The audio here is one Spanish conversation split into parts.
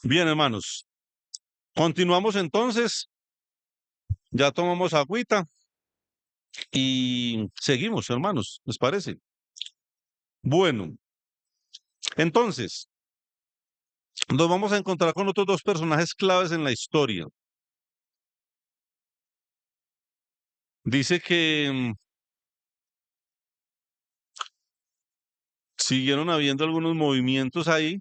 Bien, hermanos. Continuamos entonces. Ya tomamos agüita y seguimos, hermanos. ¿Les parece? Bueno, entonces, nos vamos a encontrar con otros dos personajes claves en la historia. Dice que siguieron habiendo algunos movimientos ahí.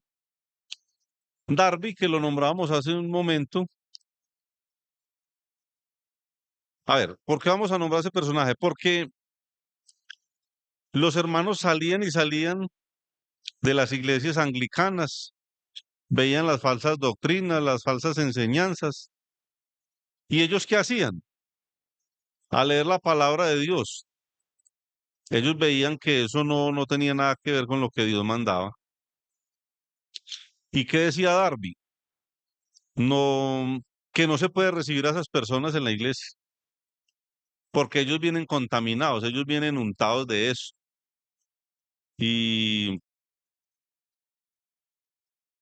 Darby, que lo nombramos hace un momento. A ver, ¿por qué vamos a nombrar a ese personaje? Porque los hermanos salían y salían de las iglesias anglicanas, veían las falsas doctrinas, las falsas enseñanzas. ¿Y ellos qué hacían? A leer la palabra de Dios. Ellos veían que eso no tenía nada que ver con lo que Dios mandaba. ¿Y qué decía Darby? No, que no se puede recibir a esas personas en la iglesia, porque ellos vienen contaminados, ellos vienen untados de eso. Y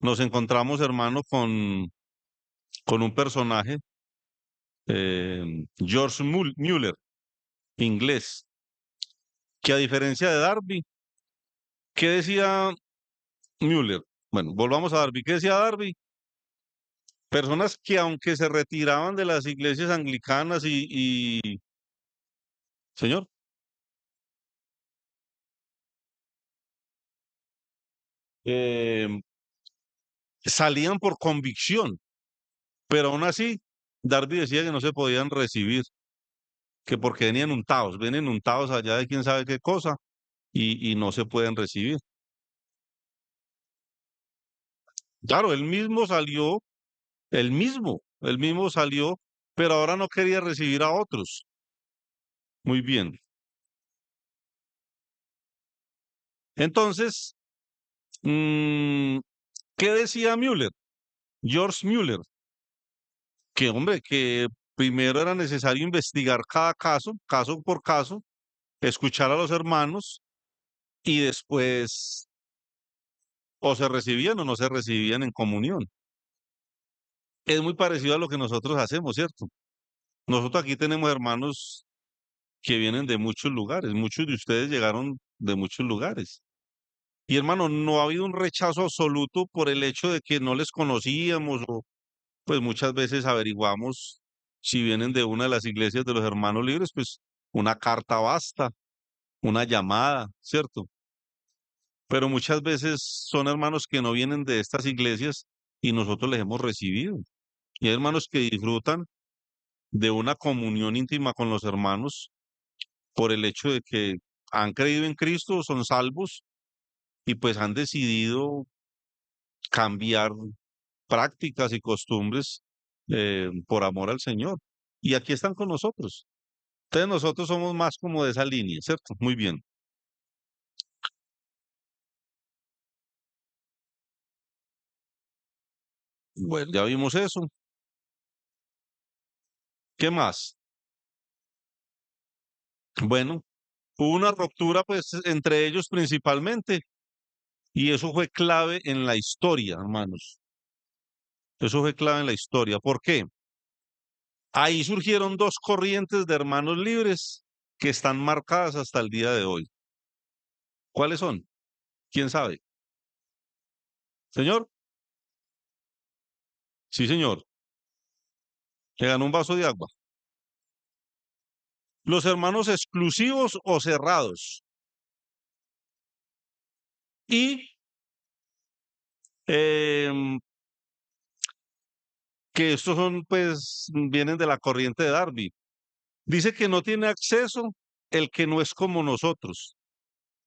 nos encontramos, hermano, con un personaje, George Muller, inglés, que a diferencia de Darby, ¿qué decía Muller? Bueno, volvamos a Darby. ¿Qué decía Darby? Personas que aunque se retiraban de las iglesias anglicanas señor, eh, salían por convicción, pero aún así, Darby decía que no se podían recibir, que porque venían untados allá de quién sabe qué cosa, y no se pueden recibir. Claro, él mismo salió, pero ahora no quería recibir a otros. Muy bien. Entonces, mm, ¿qué decía Müller? George Müller, que hombre, que primero era necesario investigar cada caso, caso por caso, escuchar a los hermanos y después o se recibían o no se recibían en comunión. Es muy parecido a lo que nosotros hacemos, ¿cierto? Nosotros aquí tenemos hermanos que vienen de muchos lugares, muchos de ustedes llegaron de muchos lugares. Y hermano, no ha habido un rechazo absoluto por el hecho de que no les conocíamos o pues muchas veces averiguamos si vienen de una de las iglesias de los hermanos libres, pues una carta basta, una llamada, ¿cierto? Pero muchas veces son hermanos que no vienen de estas iglesias y nosotros les hemos recibido. Y hay hermanos que disfrutan de una comunión íntima con los hermanos por el hecho de que han creído en Cristo, son salvos y pues han decidido cambiar prácticas y costumbres por amor al Señor. Y aquí están con nosotros. Entonces nosotros somos más como de esa línea, ¿cierto? Muy bien. Bueno, ya vimos eso. ¿Qué más? Bueno, hubo una ruptura pues entre ellos principalmente y eso fue clave en la historia, hermanos. Eso fue clave en la historia. ¿Por qué? Ahí surgieron dos corrientes de hermanos libres que están marcadas hasta el día de hoy. ¿Cuáles son? ¿Quién sabe? Señor, sí, señor. Le ganó un vaso de agua. Los hermanos exclusivos o cerrados. Y em, que estos son, pues, vienen de la corriente de Darby. Dice que no tiene acceso el que no es como nosotros,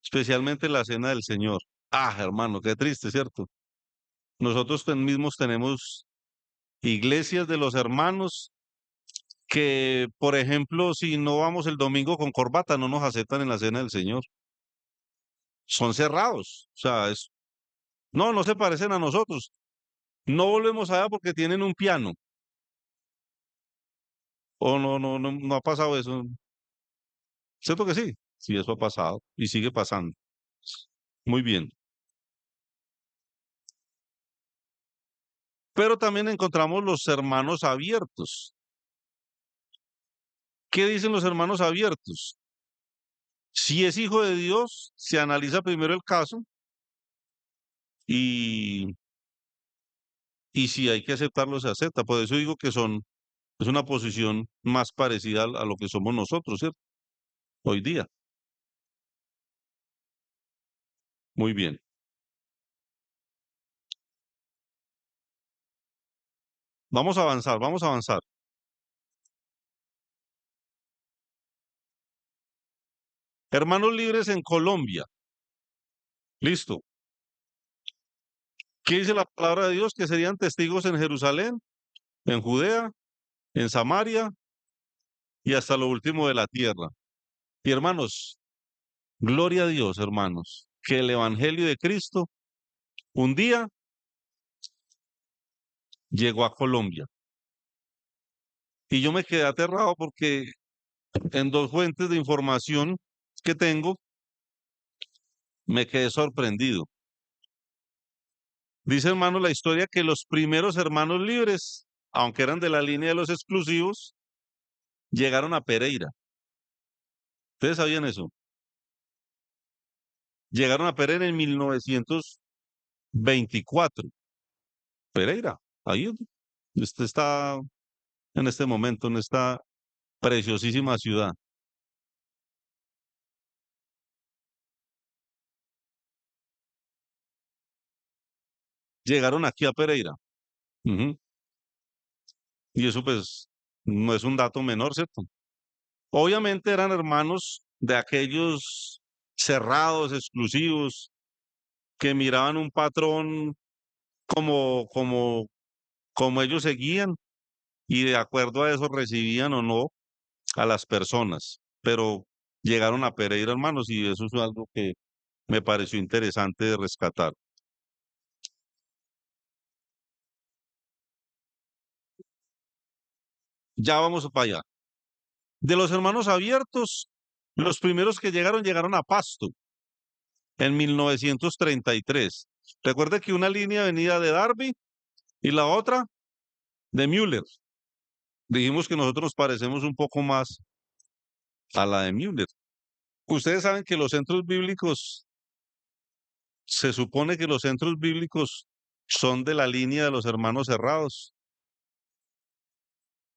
especialmente la cena del Señor. Ah, hermano, qué triste, ¿cierto? Nosotros mismos tenemos iglesias de los hermanos que, por ejemplo, si no vamos el domingo con corbata, no nos aceptan en la cena del Señor. Son cerrados. O sea, no se parecen a nosotros. No volvemos allá porque tienen un piano. O no ha pasado eso. ¿Cierto que sí? Sí, eso ha pasado y sigue pasando. Muy bien. Pero también encontramos los hermanos abiertos. ¿Qué dicen los hermanos abiertos? Si es hijo de Dios, se analiza primero el caso y, y si hay que aceptarlo, se acepta. Por eso digo que es una posición más parecida a lo que somos nosotros, ¿cierto? Hoy día. Muy bien. Vamos a avanzar, vamos a avanzar. Hermanos libres en Colombia. Listo. ¿Qué dice la palabra de Dios? Que serían testigos en Jerusalén, en Judea, en Samaria y hasta lo último de la tierra. Y hermanos, gloria a Dios, hermanos, que el Evangelio de Cristo un día llegó a Colombia. Y yo me quedé aterrado porque en dos fuentes de información que tengo, me quedé sorprendido. Dice, hermano, la historia que los primeros hermanos libres, aunque eran de la línea de los exclusivos, llegaron a Pereira. ¿Ustedes sabían eso? Llegaron a Pereira en 1924. Pereira, ahí usted está en este momento, en esta preciosísima ciudad. Llegaron aquí a Pereira. Ujú. Y eso pues no es un dato menor, ¿cierto? Obviamente eran hermanos de aquellos cerrados, exclusivos, que miraban un patrón como, como, como ellos seguían y de acuerdo a eso recibían o no a las personas. Pero llegaron a Pereira, hermanos, y eso es algo que me pareció interesante de rescatar. Ya vamos para allá. De los hermanos abiertos, los primeros que llegaron a Pasto en 1933. Recuerde que una línea venía de Darby y la otra de Müller. Dijimos que nosotros nos parecemos un poco más a la de Müller. Ustedes saben que los centros bíblicos, se supone que los centros bíblicos son de la línea de los hermanos cerrados.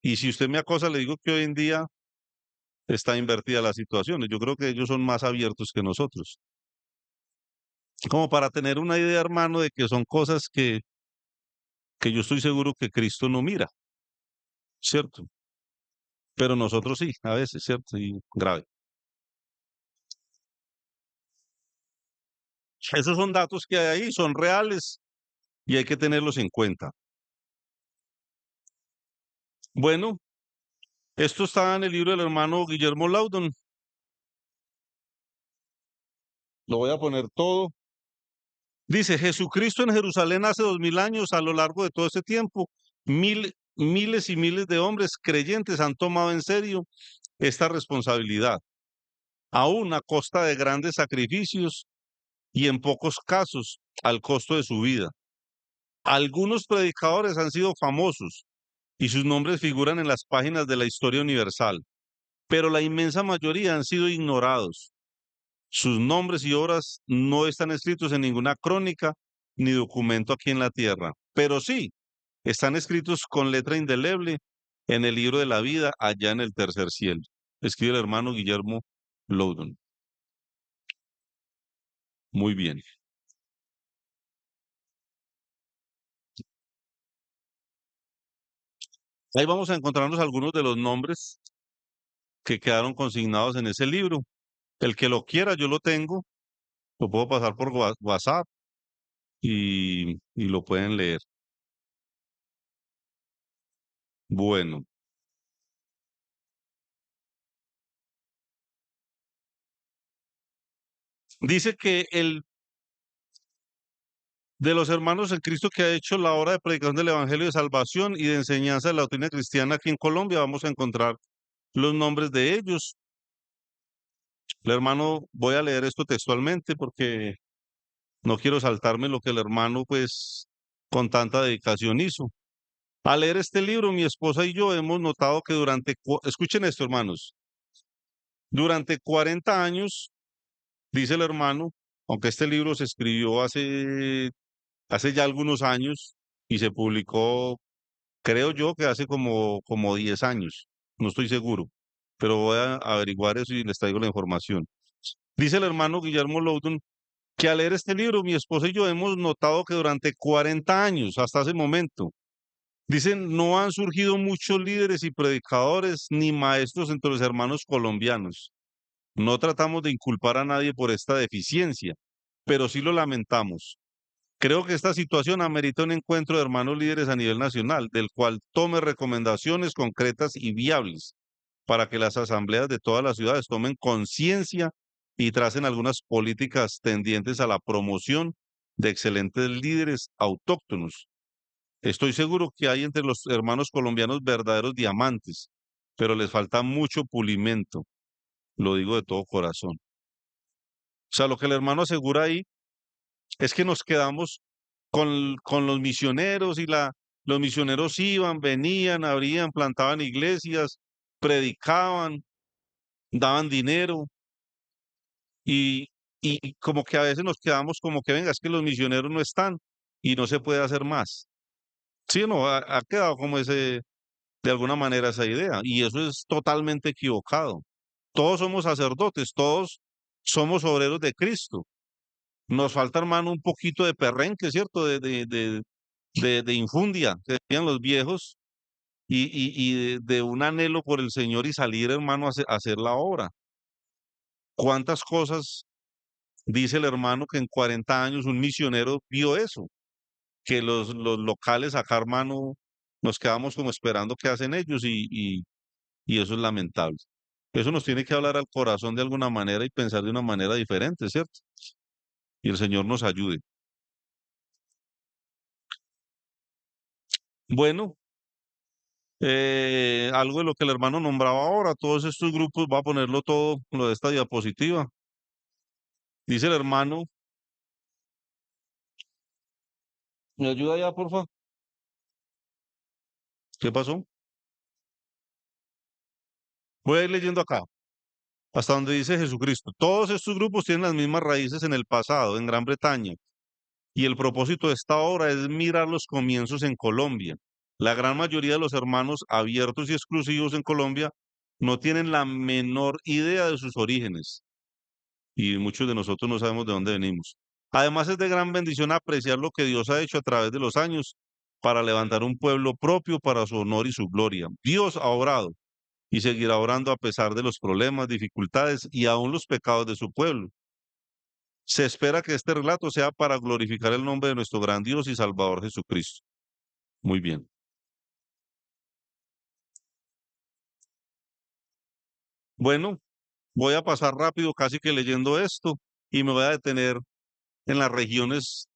Y si usted me acosa, le digo que hoy en día está invertida la situación. Yo creo que ellos son más abiertos que nosotros. Como para tener una idea, hermano, de que son cosas que yo estoy seguro que Cristo no mira, ¿cierto? Pero nosotros sí, a veces, ¿cierto? Y grave. Esos son datos que hay ahí, son reales y hay que tenerlos en cuenta. Bueno, esto está en el libro del hermano Guillermo Laudon. Lo voy a poner todo. Dice, Jesucristo en Jerusalén hace 2000 años, a lo largo de todo ese tiempo, miles y miles de hombres creyentes han tomado en serio esta responsabilidad, aún a costa de grandes sacrificios y en pocos casos al costo de su vida. Algunos predicadores han sido famosos y sus nombres figuran en las páginas de la historia universal, pero la inmensa mayoría han sido ignorados. Sus nombres y obras no están escritos en ninguna crónica ni documento aquí en la tierra, pero sí están escritos con letra indeleble en el libro de la vida allá en el tercer cielo. Escribe el hermano Guillermo Loudon. Muy bien. Ahí vamos a encontrarnos algunos de los nombres que quedaron consignados en ese libro. El que lo quiera, yo lo tengo, lo puedo pasar por WhatsApp y lo pueden leer. Bueno, dice que el de los hermanos en Cristo que ha hecho la obra de predicación del Evangelio de salvación y de enseñanza de la doctrina cristiana aquí en Colombia, vamos a encontrar los nombres de ellos. El hermano, voy a leer esto textualmente porque no quiero saltarme lo que el hermano pues con tanta dedicación hizo. Al leer este libro, mi esposa y yo hemos notado que escuchen esto, hermanos, durante 40 años, dice el hermano, aunque este libro se escribió hace ya algunos años y se publicó, creo yo que hace como 10 años, no estoy seguro, pero voy a averiguar eso y les traigo la información. Dice el hermano Guillermo Loudon que al leer este libro, mi esposa y yo hemos notado que durante 40 años, hasta ese momento, dicen, no han surgido muchos líderes y predicadores ni maestros entre los hermanos colombianos. No tratamos de inculpar a nadie por esta deficiencia, pero sí lo lamentamos. Creo que esta situación amerita un encuentro de hermanos líderes a nivel nacional, del cual tome recomendaciones concretas y viables para que las asambleas de todas las ciudades tomen conciencia y tracen algunas políticas tendientes a la promoción de excelentes líderes autóctonos. Estoy seguro que hay entre los hermanos colombianos verdaderos diamantes, pero les falta mucho pulimento, lo digo de todo corazón. O sea, lo que el hermano asegura ahí es que nos quedamos con los misioneros los misioneros iban, venían, abrían, plantaban iglesias, predicaban, daban dinero y, y como que a veces nos quedamos como que venga, es que los misioneros no están y no se puede hacer más. Sí, no, ha quedado como de alguna manera esa idea y eso es totalmente equivocado. Todos somos sacerdotes, todos somos obreros de Cristo. Nos falta, hermano, un poquito de perrenque, ¿cierto? De infundia, que decían los viejos, y de un anhelo por el Señor y salir, hermano, a hacer la obra. ¿Cuántas cosas dice el hermano que en 40 años un misionero vio eso? Que los locales acá, hermano, nos quedamos como esperando qué hacen ellos y eso es lamentable. Eso nos tiene que hablar al corazón de alguna manera y pensar de una manera diferente, ¿cierto? Y el Señor nos ayude. Bueno, algo de lo que el hermano nombraba ahora, todos estos grupos, va a ponerlo todo, lo de esta diapositiva. Dice el hermano, ¿me ayuda ya, por favor? ¿Qué pasó? Voy a ir leyendo acá, hasta donde dice Jesucristo. Todos estos grupos tienen las mismas raíces en el pasado, en Gran Bretaña, y el propósito de esta obra es mirar los comienzos en Colombia. La gran mayoría de los hermanos abiertos y exclusivos en Colombia no tienen la menor idea de sus orígenes y muchos de nosotros no sabemos de dónde venimos. Además, es de gran bendición apreciar lo que Dios ha hecho a través de los años para levantar un pueblo propio para su honor y su gloria. Dios ha obrado y seguirá orando a pesar de los problemas, dificultades y aún los pecados de su pueblo. Se espera que este relato sea para glorificar el nombre de nuestro gran Dios y Salvador Jesucristo. Muy bien. Bueno, voy a pasar rápido, casi que leyendo esto, y me voy a detener en las regiones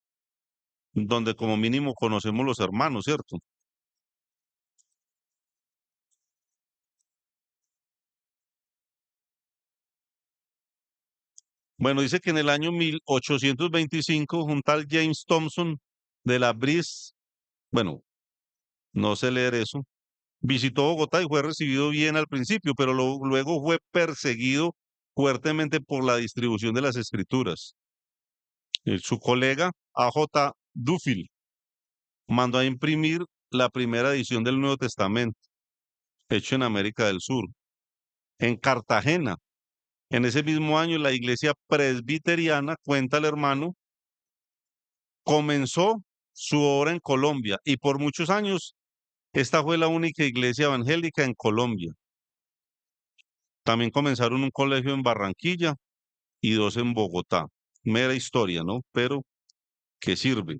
donde como mínimo conocemos los hermanos, ¿cierto? Bueno, dice que en el año 1825, un tal James Thompson de la Bris, bueno, no sé leer eso, visitó Bogotá y fue recibido bien al principio, pero luego fue perseguido fuertemente por la distribución de las escrituras. Su colega A.J. Duffield mandó a imprimir la primera edición del Nuevo Testamento, hecho en América del Sur, en Cartagena. En ese mismo año, la iglesia presbiteriana, cuenta el hermano, comenzó su obra en Colombia y por muchos años esta fue la única iglesia evangélica en Colombia. También comenzaron un colegio en Barranquilla y dos en Bogotá. Mera historia, ¿no? Pero que sirve.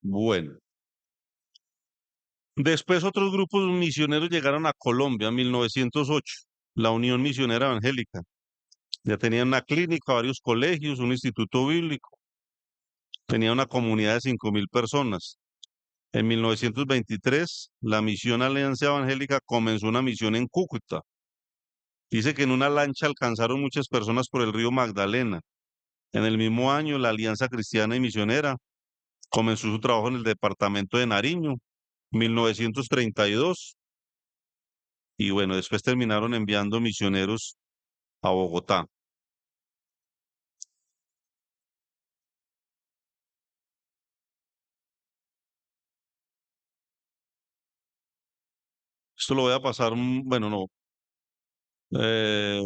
Bueno, después otros grupos misioneros llegaron a Colombia en 1908, la Unión Misionera Evangélica. Ya tenían una clínica, varios colegios, un instituto bíblico. Tenía una comunidad de 5.000 personas. En 1923, la misión Alianza Evangélica comenzó una misión en Cúcuta. Dice que en una lancha alcanzaron muchas personas por el río Magdalena. En el mismo año, la Alianza Cristiana y Misionera comenzó su trabajo en el departamento de Nariño, 1932, y bueno, después terminaron enviando misioneros a Bogotá. Esto lo voy a pasar, bueno, no, eh,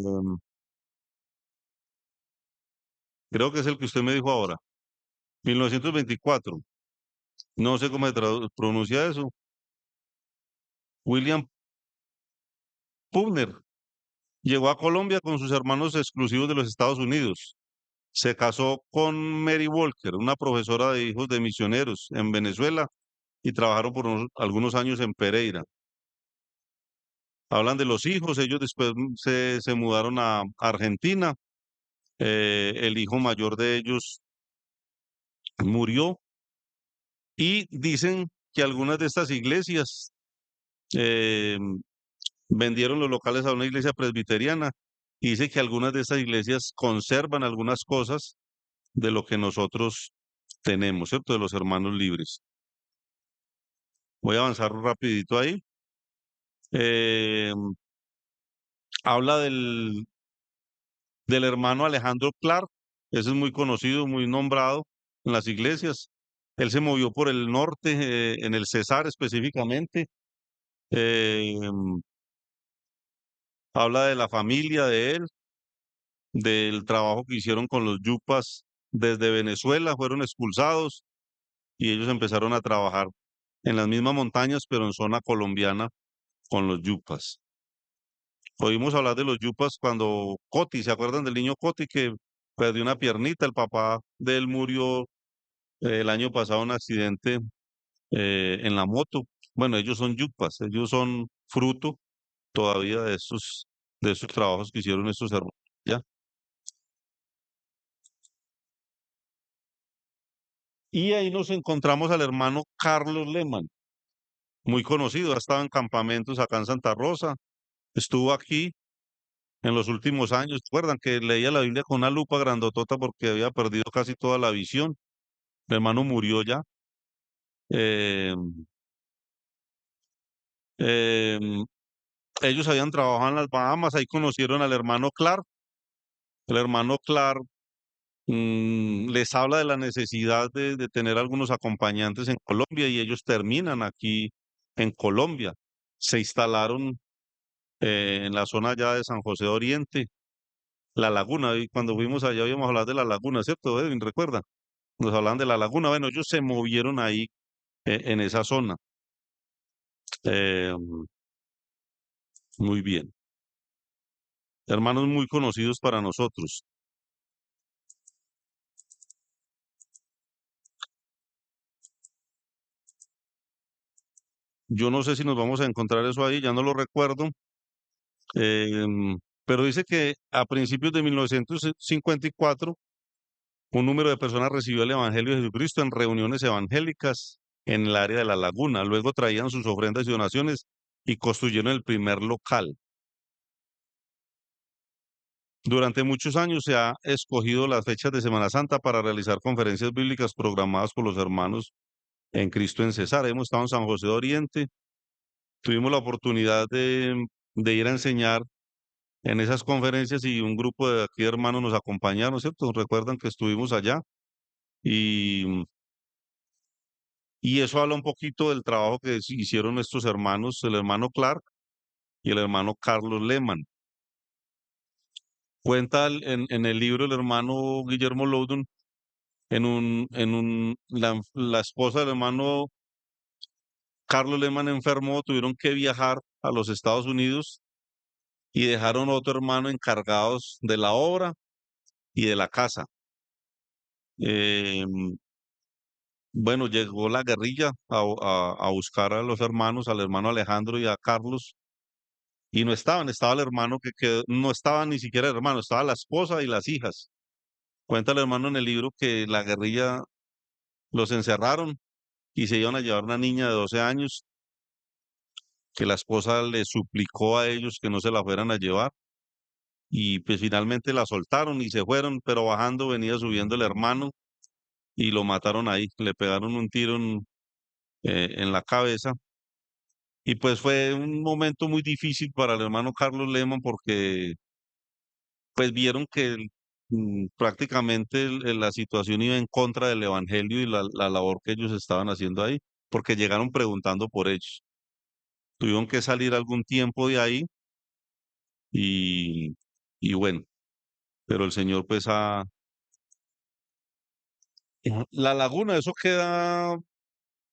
creo que es el que usted me dijo ahora, 1924. No sé cómo se pronuncia eso. William Pugner llegó a Colombia con sus hermanos exclusivos de los Estados Unidos. Se casó con Mary Walker, una profesora de hijos de misioneros en Venezuela, y trabajaron por algunos años en Pereira. Hablan de los hijos, ellos después se mudaron a Argentina. El hijo mayor de ellos murió y dicen que algunas de estas iglesias eh, vendieron los locales a una iglesia presbiteriana, y dice que algunas de estas iglesias conservan algunas cosas de lo que nosotros tenemos, ¿cierto? De los hermanos libres. Voy a avanzar rapidito ahí. Eh, Habla del hermano Alejandro Clark. Ese es muy conocido, muy nombrado en las iglesias. Él se movió por el norte, en el Cesar específicamente. Eh, Habla de la familia de él, del trabajo que hicieron con los yupas desde Venezuela, fueron expulsados y ellos empezaron a trabajar en las mismas montañas, pero en zona colombiana con los yupas. Oímos hablar de los yupas cuando Coti, ¿se acuerdan del niño Coti que perdió una piernita? El papá de él murió el año pasado en un accidente en la moto. Bueno, ellos son yupas, ellos son fruto todavía de esos trabajos que hicieron estos hermanos. ¿Ya? Y ahí nos encontramos al hermano Carlos Leman, muy conocido, ha estado en campamentos acá en Santa Rosa, estuvo aquí en los últimos años. ¿Recuerdan que leía la Biblia con una lupa grandotota porque había perdido casi toda la visión? Mi hermano murió ya. Eh, eh, Ellos habían trabajado en las Bahamas, ahí conocieron al hermano Clark. El hermano Clark les habla de la necesidad de tener algunos acompañantes en Colombia y ellos terminan aquí en Colombia. Se instalaron en la zona ya de San José de Oriente, la laguna, y cuando fuimos allá íbamos a hablar de la laguna, ¿cierto, Edwin? ¿Recuerda? Nos hablan de la laguna. Bueno, ellos se movieron ahí en esa zona. Eh, Muy bien. Hermanos muy conocidos para nosotros. Yo no sé si nos vamos a encontrar eso ahí, ya no lo recuerdo. Pero dice que a principios de 1954 un número de personas recibió el Evangelio de Jesucristo en reuniones evangélicas en el área de la laguna. Luego traían sus ofrendas y donaciones y construyeron el primer local. Durante muchos años se ha escogido las fechas de Semana Santa para realizar conferencias bíblicas programadas por los hermanos en Cristo en Cesar. Hemos estado en San José de Oriente, tuvimos la oportunidad de ir a enseñar en esas conferencias y un grupo de aquí de hermanos nos acompañaron, ¿cierto? Recuerdan que estuvimos allá y, y eso habla un poquito del trabajo que hicieron estos hermanos, el hermano Clark y el hermano Carlos Lehman. Cuenta en el libro el hermano Guillermo Loudon, la esposa del hermano Carlos Lehman enfermó, tuvieron que viajar a los Estados Unidos y dejaron otro hermano encargados de la obra y de la casa. Eh, bueno, llegó la guerrilla a buscar a los hermanos, al hermano Alejandro y a Carlos, y no estaban, estaba el hermano que quedó, no estaba ni siquiera el hermano, estaba la esposa y las hijas. Cuenta el hermano en el libro que la guerrilla los encerraron y se iban a llevar una niña de 12 años que la esposa le suplicó a ellos que no se la fueran a llevar y pues finalmente la soltaron y se fueron, pero bajando venía subiendo el hermano y lo mataron ahí, le pegaron un tiro en la cabeza y pues fue un momento muy difícil para el hermano Carlos Lehmann porque pues vieron que prácticamente la situación iba en contra del evangelio y la labor que ellos estaban haciendo ahí, porque llegaron preguntando por ellos. Tuvieron que salir algún tiempo de ahí y, y bueno, pero el Señor pues la laguna, eso queda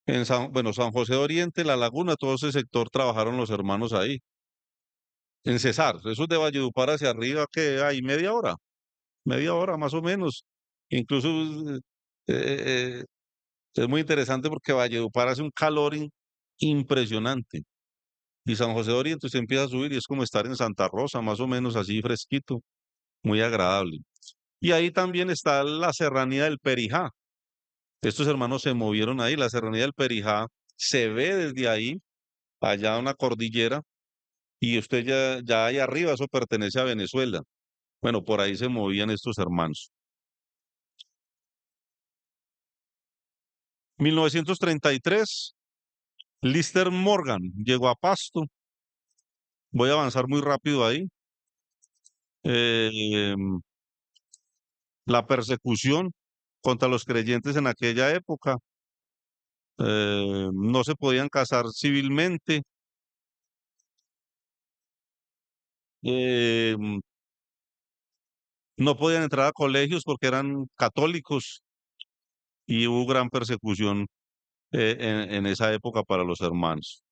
en bueno, San José de Oriente, la laguna, todo ese sector trabajaron los hermanos ahí. En Cesar, eso es de Valledupar hacia arriba, que hay media hora más o menos. Incluso eh, es muy interesante porque Valledupar hace un calor impresionante. Y San José de Oriente se empieza a subir y es como estar en Santa Rosa, más o menos así fresquito, muy agradable. Y ahí también está la serranía del Perijá. Estos hermanos se movieron ahí, la serranía del Perijá se ve desde ahí, allá una cordillera, y usted ya ahí arriba, eso pertenece a Venezuela. Bueno, por ahí se movían estos hermanos. 1933, Lister Morgan llegó a Pasto. Voy a avanzar muy rápido ahí. Eh, la persecución contra los creyentes en aquella época. No se podían casar civilmente. eh, no podían entrar a colegios porque eran católicos y hubo gran persecución en esa época para los hermanos.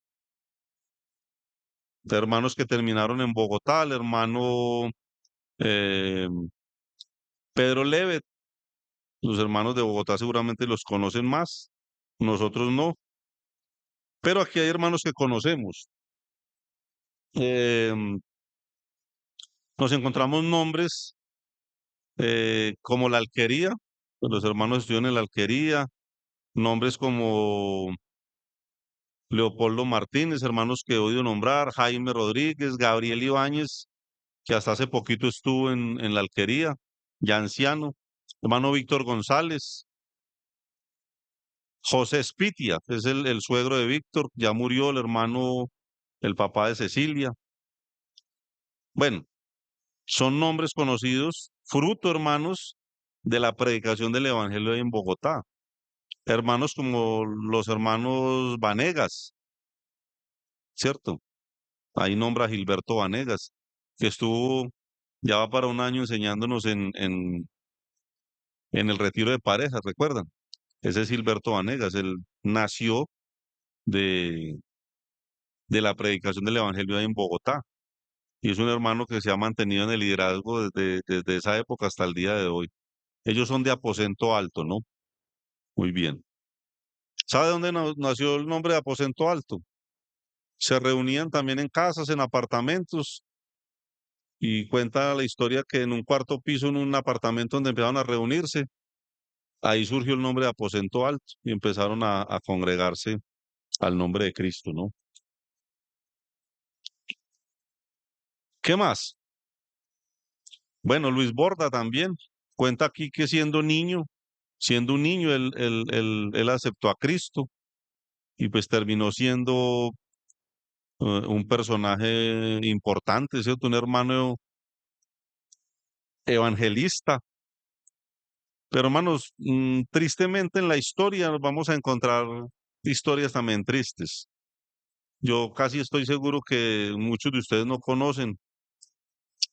De hermanos que terminaron en Bogotá, el hermano eh, Pedro Levet, los hermanos de Bogotá seguramente los conocen más, nosotros no, pero aquí hay hermanos que conocemos. Eh, nos encontramos nombres como la Alquería, pues los hermanos estudian en la Alquería, nombres como Leopoldo Martínez, hermanos que he oído nombrar, Jaime Rodríguez, Gabriel Ibáñez, que hasta hace poquito estuvo en la Alquería, ya anciano, hermano Víctor González, José Spitia, es el suegro de Víctor, ya murió el hermano, el papá de Cecilia. Bueno, son nombres conocidos, fruto, hermanos, de la predicación del Evangelio en Bogotá. Hermanos como los hermanos Vanegas, ¿cierto? Ahí nombra a Gilberto Vanegas, que estuvo, ya va para un año enseñándonos en el retiro de parejas, ¿recuerdan? Ese es Gilberto Vanegas, él nació de, de la predicación del Evangelio ahí en Bogotá. Y es un hermano que se ha mantenido en el liderazgo desde esa época hasta el día de hoy. Ellos son de Aposento Alto, ¿no? Muy bien. ¿Sabe dónde nació el nombre de Aposento Alto? Se reunían también en casas, en apartamentos, y cuenta la historia que en un cuarto piso, en un apartamento donde empezaron a reunirse, ahí surgió el nombre de Aposento Alto y empezaron a congregarse al nombre de Cristo, ¿no? ¿Qué más? Bueno, Luis Borda también cuenta aquí que siendo un niño, él aceptó a Cristo y pues terminó siendo un personaje importante, ¿cierto? Un hermano evangelista. Pero hermanos, tristemente en la historia vamos a encontrar historias también tristes. Yo casi estoy seguro que muchos de ustedes no conocen.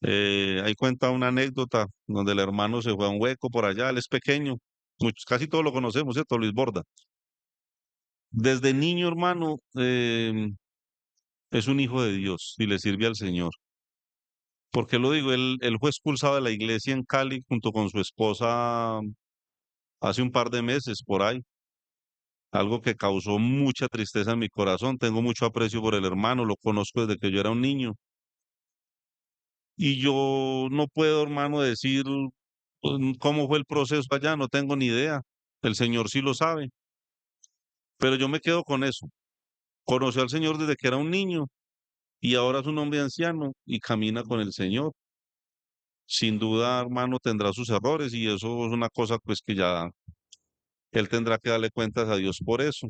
Ahí cuenta una anécdota donde el hermano se fue a un hueco por allá, él es pequeño, muchos, casi todos lo conocemos, ¿cierto? Luis Borda. Desde niño, hermano, es un hijo de Dios y le sirve al Señor. ¿Por qué lo digo? Él fue expulsado de la iglesia en Cali junto con su esposa hace un par de meses por ahí, algo que causó mucha tristeza en mi corazón. Tengo mucho aprecio por el hermano, lo conozco desde que yo era un niño. Y yo no puedo, hermano, decir cómo fue el proceso allá, no tengo ni idea. el Señor sí lo sabe, pero yo me quedo con eso. Conoció al Señor desde que era un niño y ahora es un hombre anciano y camina con el Señor. Sin duda, hermano, tendrá sus errores y eso es una cosa pues que ya él tendrá que darle cuentas a Dios por eso.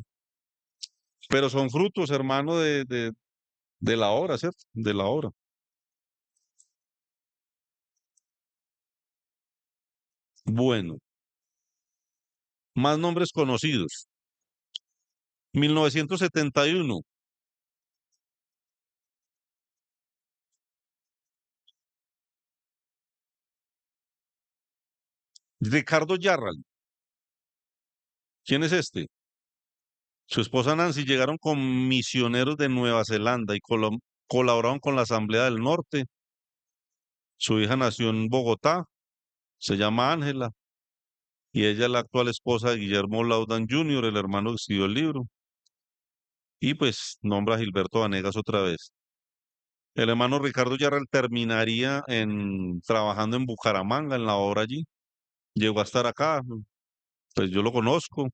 Pero son frutos, hermano, de la obra, ¿cierto? De la obra. Bueno, más nombres conocidos. 1971, Ricardo Yarral. ¿Quién es este? Su esposa Nancy llegaron con misioneros de Nueva Zelanda y colaboraron con la Asamblea del Norte. Su hija nació en Bogotá, se llama Ángela, y ella es la actual esposa de Guillermo Laudan Jr., el hermano que escribió el libro. Y pues nombra a Gilberto Vanegas otra vez. El hermano Ricardo Yarral terminaría trabajando en Bucaramanga, en la obra allí. Llegó a estar acá, pues yo lo conozco.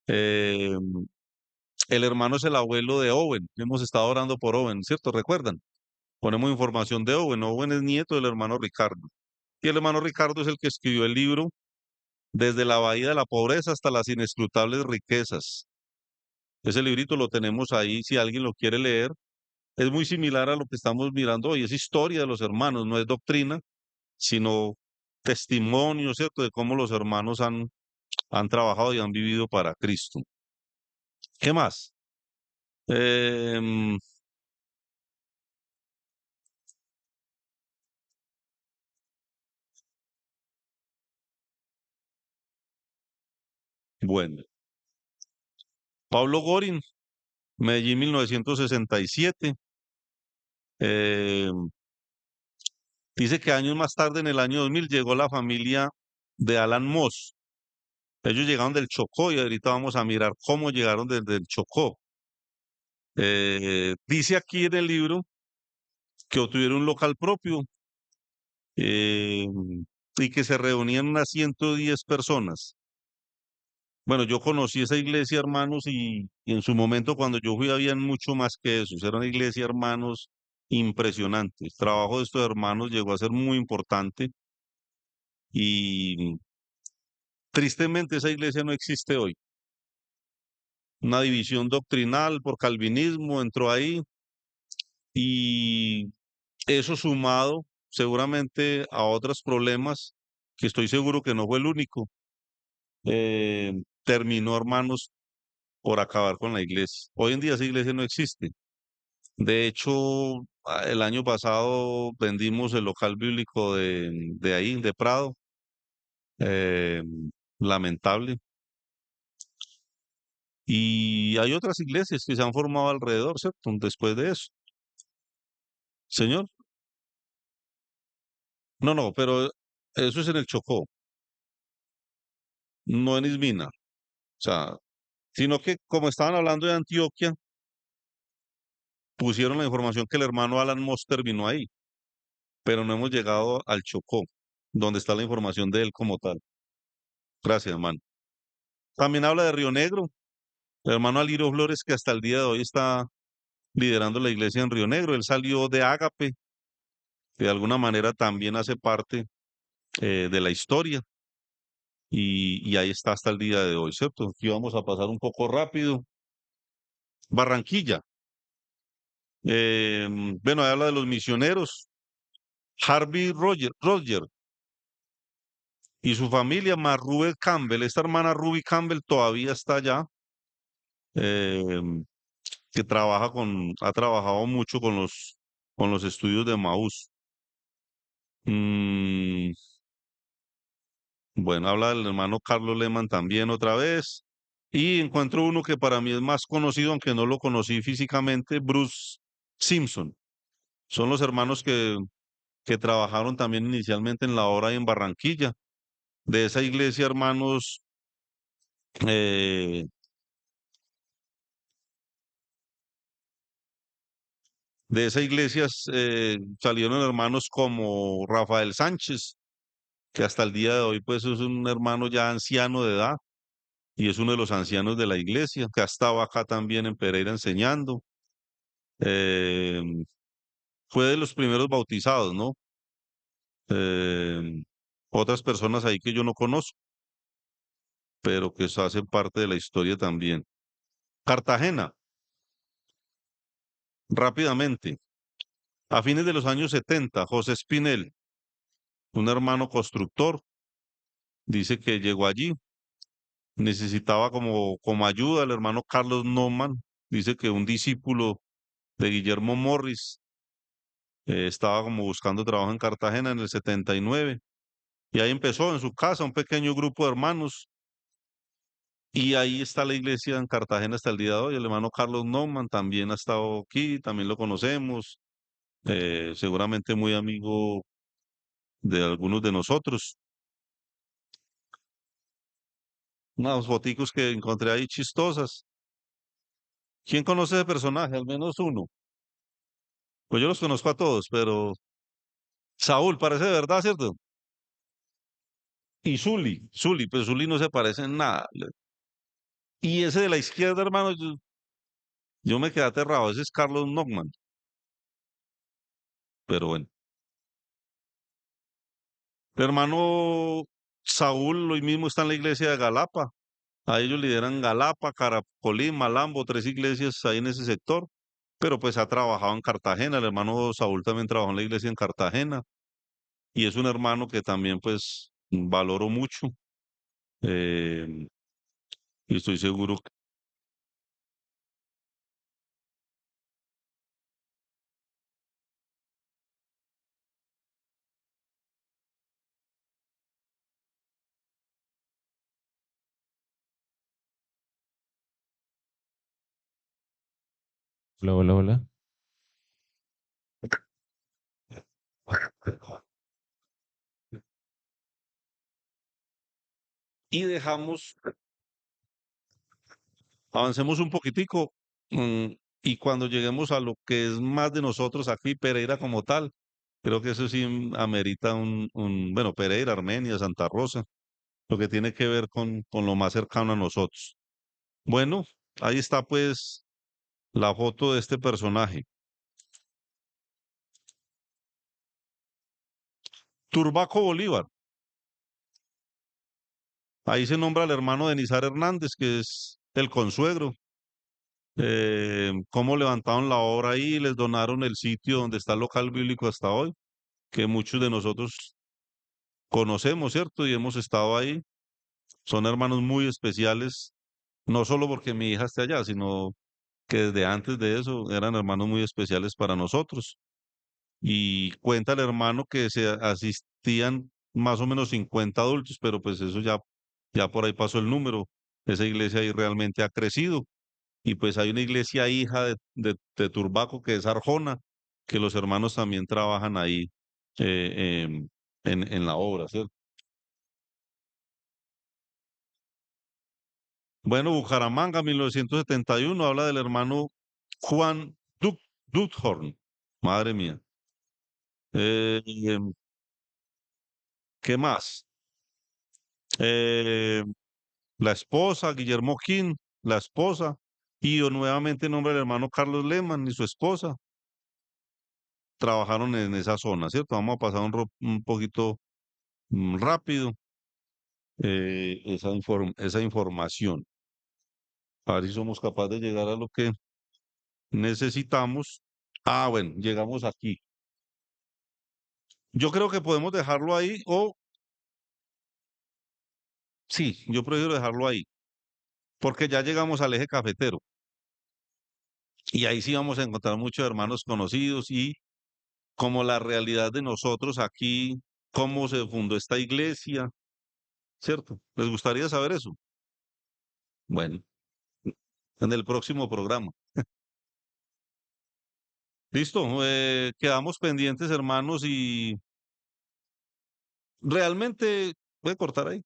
Eh, el hermano es el abuelo de Owen. Hemos estado orando por Owen, ¿cierto? ¿Recuerdan? Ponemos información de Owen. Owen es nieto del hermano Ricardo. Y el hermano Ricardo es el que escribió el libro Desde la Bahía de la Pobreza hasta las Inescrutables Riquezas. Ese librito lo tenemos ahí si alguien lo quiere leer. Es muy similar a lo que estamos mirando hoy. Es historia de los hermanos, no es doctrina, sino testimonio, ¿cierto? De cómo los hermanos han trabajado y han vivido para Cristo. ¿Qué más? Em, bueno, Pablo Gorin, Medellín 1967. em, Dice que años más tarde, en el año 2000, llegó la familia de Alan Moss. Ellos llegaron del Chocó y ahorita vamos a mirar cómo llegaron desde el Chocó. Dice aquí en el libro que obtuvieron un local propio eh, y que se reunían unas 110 personas. Bueno, yo conocí esa iglesia, hermanos, y en su momento cuando yo fui habían mucho más que eso. Era una iglesia, hermanos, impresionante. El trabajo de estos hermanos llegó a ser muy importante y tristemente esa iglesia no existe hoy. Una división doctrinal por calvinismo entró ahí y eso sumado seguramente a otros problemas, que estoy seguro que no fue el único, terminó, hermanos, por acabar con la iglesia. Hoy en día esa iglesia no existe. De hecho, el año pasado vendimos el local bíblico de ahí, de Prado. eh, Lamentable. Y hay otras iglesias que se han formado alrededor, ¿cierto? Después de eso. Señor, no, no, pero eso es en el Chocó, no en Ismina. O sea, sino que como estaban hablando de Antioquia, pusieron la información que el hermano Alan Moster vino ahí, pero no hemos llegado al Chocó, donde está la información de él como tal. Gracias, hermano. También habla de Río Negro, el hermano Aliro Flores, que hasta el día de hoy está liderando la iglesia en Río Negro. Él salió de Ágape, que de alguna manera también hace parte de la historia, y ahí está hasta el día de hoy, ¿cierto? Aquí vamos a pasar un poco rápido. Barranquilla. Bueno, ahí habla de los misioneros. Roger y su familia, más Ruby Campbell. Esta hermana Ruby Campbell todavía está allá, eh, que ha trabajado mucho con los estudios de Maús. Mm, bueno, habla del hermano Carlos Lehmann también otra vez. Y encuentro uno que para mí es más conocido, aunque no lo conocí físicamente, Bruce Simpson. Son los hermanos que trabajaron también inicialmente en la obra en Barranquilla. De esa iglesia, hermanos, eh, de esa iglesia salieron hermanos como Rafael Sánchez, que hasta el día de hoy pues es un hermano ya anciano de edad, y es uno de los ancianos de la iglesia, que ha estado acá también en Pereira enseñando. Eh, Fue de los primeros bautizados, ¿no? Eh, Otras personas ahí que yo no conozco, pero que hacen parte de la historia también. Cartagena, rápidamente. A fines de los años 70, José Espinel, un hermano constructor, dice que llegó allí, necesitaba como ayuda al hermano Carlos Norman, dice que un discípulo de Guillermo Morris estaba como buscando trabajo en Cartagena en el 79, y ahí empezó en su casa un pequeño grupo de hermanos, y ahí está la iglesia en Cartagena hasta el día de hoy. El hermano Carlos Norman también ha estado aquí, también lo conocemos, seguramente muy amigo de algunos de nosotros. Unas foticos que encontré ahí chistosas. ¿Quién conoce ese personaje? Al menos uno. Pues yo los conozco a todos, pero Saúl parece de verdad, ¿cierto? Y Zuli, pues Zuli no se parece en nada. Y ese de la izquierda, hermano, yo me quedé aterrado. Ese es Carlos Norman. Pero bueno. El hermano Saúl hoy mismo está en la iglesia de Galapa. A ellos lideran Galapa, Caracolí, Malambo, tres iglesias ahí en ese sector. Pero pues ha trabajado en Cartagena. El hermano Saúl también trabajó en la iglesia en Cartagena. Y es un hermano que también pues valoro mucho. eh, y estoy seguro que... Hola, hola, hola. Y dejamos, avancemos un poquitico, mm, y cuando lleguemos a lo que es más de nosotros aquí, Pereira como tal, creo que eso sí amerita bueno, Pereira, Armenia, Santa Rosa, lo que tiene que ver con lo más cercano a nosotros. Bueno, ahí está pues la foto de este personaje. Turbaco Bolívar. Ahí se nombra al hermano de Nizar Hernández, que es el consuegro. Cómo levantaron la obra ahí, les donaron el sitio donde está el local bíblico hasta hoy, que muchos de nosotros conocemos, ¿cierto? Y hemos estado ahí. Son hermanos muy especiales, no solo porque mi hija esté allá, sino que desde antes de eso eran hermanos muy especiales para nosotros. Y cuenta el hermano que se asistían más o menos 50 adultos, pero pues eso ya por ahí pasó el número. Esa iglesia ahí realmente ha crecido. Y pues hay una iglesia hija de Turbaco que es Arjona, que los hermanos también trabajan ahí en la obra, ¿cierto? Bueno, Bucaramanga, 1971, habla del hermano Juan Duthorn. Madre mía. Em, ¿Qué más? Eh, la esposa, Guillermo King, la esposa, y nuevamente nombre del hermano Carlos Lehmann y su esposa, trabajaron en esa zona, ¿cierto? Vamos a pasar un poquito rápido esa información. A ver si somos capaces de llegar a lo que necesitamos. Ah, bueno, llegamos aquí. Yo creo que podemos dejarlo ahí o sí, yo prefiero dejarlo ahí, porque ya llegamos al eje cafetero y ahí sí vamos a encontrar muchos hermanos conocidos y como la realidad de nosotros aquí, cómo se fundó esta iglesia, ¿cierto? ¿Les gustaría saber eso? Bueno, en el próximo programa. Listo, quedamos pendientes, hermanos, y realmente voy a cortar ahí.